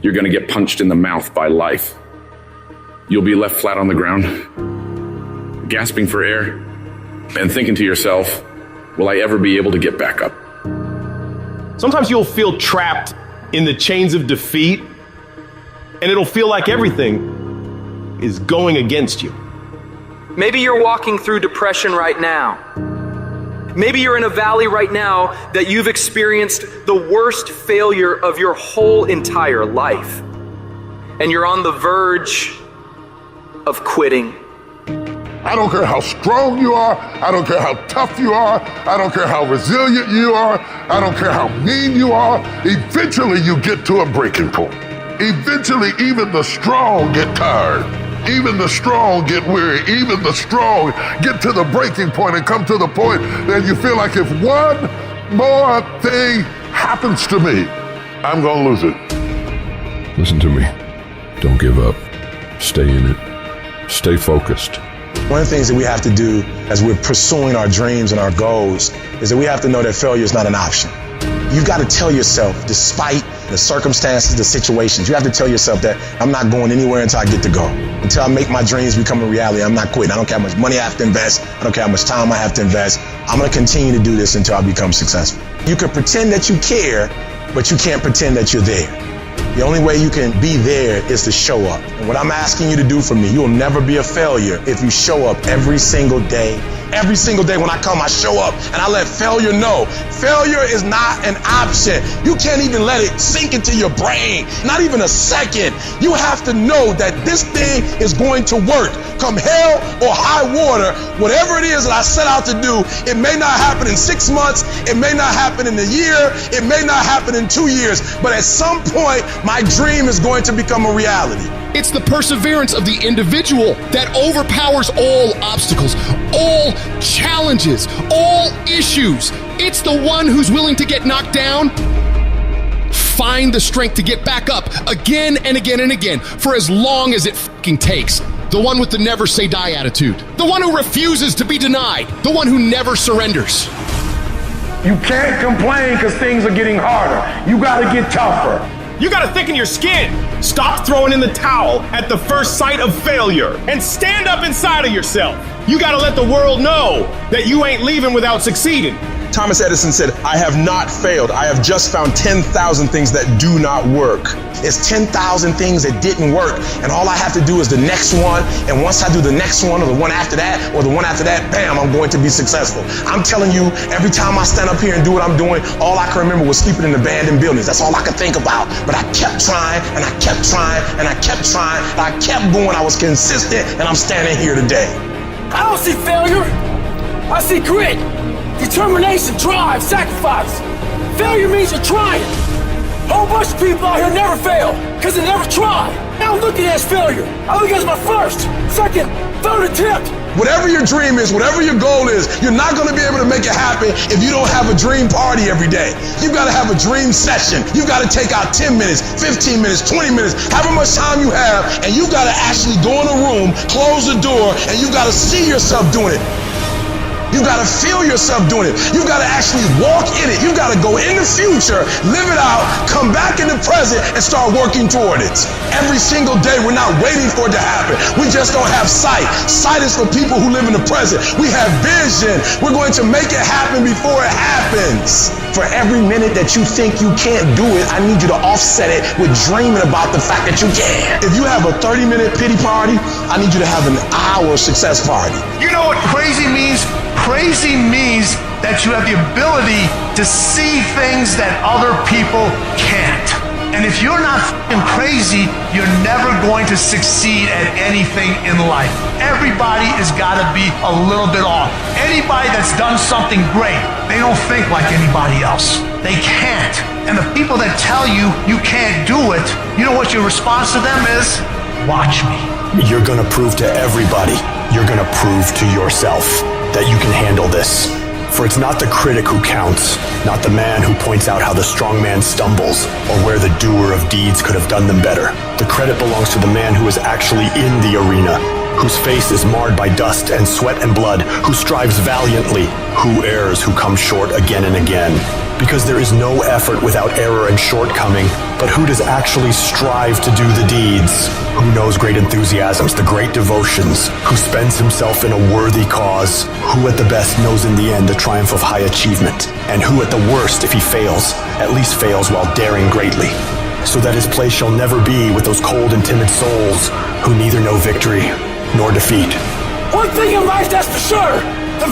you're going to get punched in the mouth by life. You'll be left flat on the ground, gasping for air, and thinking to yourself, will I ever be able to get back up? Sometimes you'll feel trapped in the chains of defeat, and it'll feel like everything is going against you. Maybe you're walking through depression right now. Maybe you're in a valley right now that you've experienced the worst failure of your whole entire life. And you're on the verge of quitting. I don't care how strong you are. I don't care how tough you are. I don't care how resilient you are. I don't care how mean you are. Eventually you get to a breaking point. Eventually even the strong get tired. Even the strong get weary. Even the strong get to the breaking point and come to the point that you feel like if one more thing happens to me, I'm gonna lose it. Listen to me. Don't give up. Stay in it. Stay focused. One of the things that we have to do as we're pursuing our dreams and our goals is that we have to know that failure is not an option. You've got to tell yourself, despite the circumstances, the situations, you have to tell yourself that I'm not going anywhere until I get to go. Until I make my dreams become a reality, I'm not quitting. I don't care how much money I have to invest. I don't care how much time I have to invest. I'm going to continue to do this until I become successful. You can pretend that you care, but you can't pretend that you're there. The only way you can be there is to show up. And what I'm asking you to do for me, you'll never be a failure if you show up every single day. Every single day when I come, I show up and I let failure know. Failure is not an option. You can't even let it sink into your brain, not even a second. You have to know that this thing is going to work. Come hell or high water, whatever it is that I set out to do, it may not happen in 6 months, it may not happen in a year, it may not happen in 2 years, but at some point, my dream is going to become a reality. It's the perseverance of the individual that overpowers all obstacles, all challenges, all issues. It's the one who's willing to get knocked down, find the strength to get back up again and again and again for as long as it fucking takes. The one with the never say die attitude. The one who refuses to be denied. The one who never surrenders. You can't complain because things are getting harder. You gotta get tougher. You gotta thicken your skin. Stop throwing in the towel at the first sight of failure and stand up inside of yourself. You gotta let the world know that you ain't leaving without succeeding. Thomas Edison said, I have not failed. I have just found 10,000 things that do not work. It's 10,000 things that didn't work. And all I have to do is the next one. And once I do the next one or the one after that or the one after that, bam, I'm going to be successful. I'm telling you, every time I stand up here and do what I'm doing, all I can remember was sleeping in abandoned buildings. That's all I could think about. But I kept trying and I kept trying and I kept trying and I kept going. I was consistent and I'm standing here today. I don't see failure. I see grit. Determination, drive, sacrifice. Failure means you're trying. A whole bunch of people out here never fail because they never try. I don't look at it as failure. I look at it as my first, second, third attempt. Whatever your dream is, whatever your goal is, you're not going to be able to make it happen if you don't have a dream party every day. You've got to have a dream session. You've got to take out 10 minutes, 15 minutes, 20 minutes, however much time you have, and you've got to actually go in a room, close the door, and you've got to see yourself doing it. You gotta feel yourself doing it. You gotta actually walk in it. You gotta go in the future, live it out, come back in the present, and start working toward it. Every single day, we're not waiting for it to happen. We just don't have sight. Sight is for people who live in the present. We have vision. We're going to make it happen before it happens. For every minute that you think you can't do it, I need you to offset it with dreaming about the fact that you can. If you have a 30-minute pity party, I need you to have an hour success party. You know what crazy means? Crazy means that you have the ability to see things that other people can't. And if you're not f***ing crazy, you're never going to succeed at anything in life. Everybody has got to be a little bit off. Anybody that's done something great, they don't think like anybody else. They can't. And the people that tell you you can't do it, you know what your response to them is? Watch me. You're gonna prove to everybody, you're gonna prove to yourself that you can handle this. For it's not the critic who counts, not the man who points out how the strong man stumbles, or where the doer of deeds could have done them better. The credit belongs to the man who is actually in the arena, whose face is marred by dust and sweat and blood, who strives valiantly, who errs, who comes short again and again. Because there is no effort without error and shortcoming, but who does actually strive to do the deeds? Who knows great enthusiasms, the great devotions? Who spends himself in a worthy cause? Who at the best knows in the end the triumph of high achievement? And who at the worst, if he fails, at least fails while daring greatly? So that his place shall never be with those cold and timid souls who neither know victory nor defeat. One thing in life that's for sure, the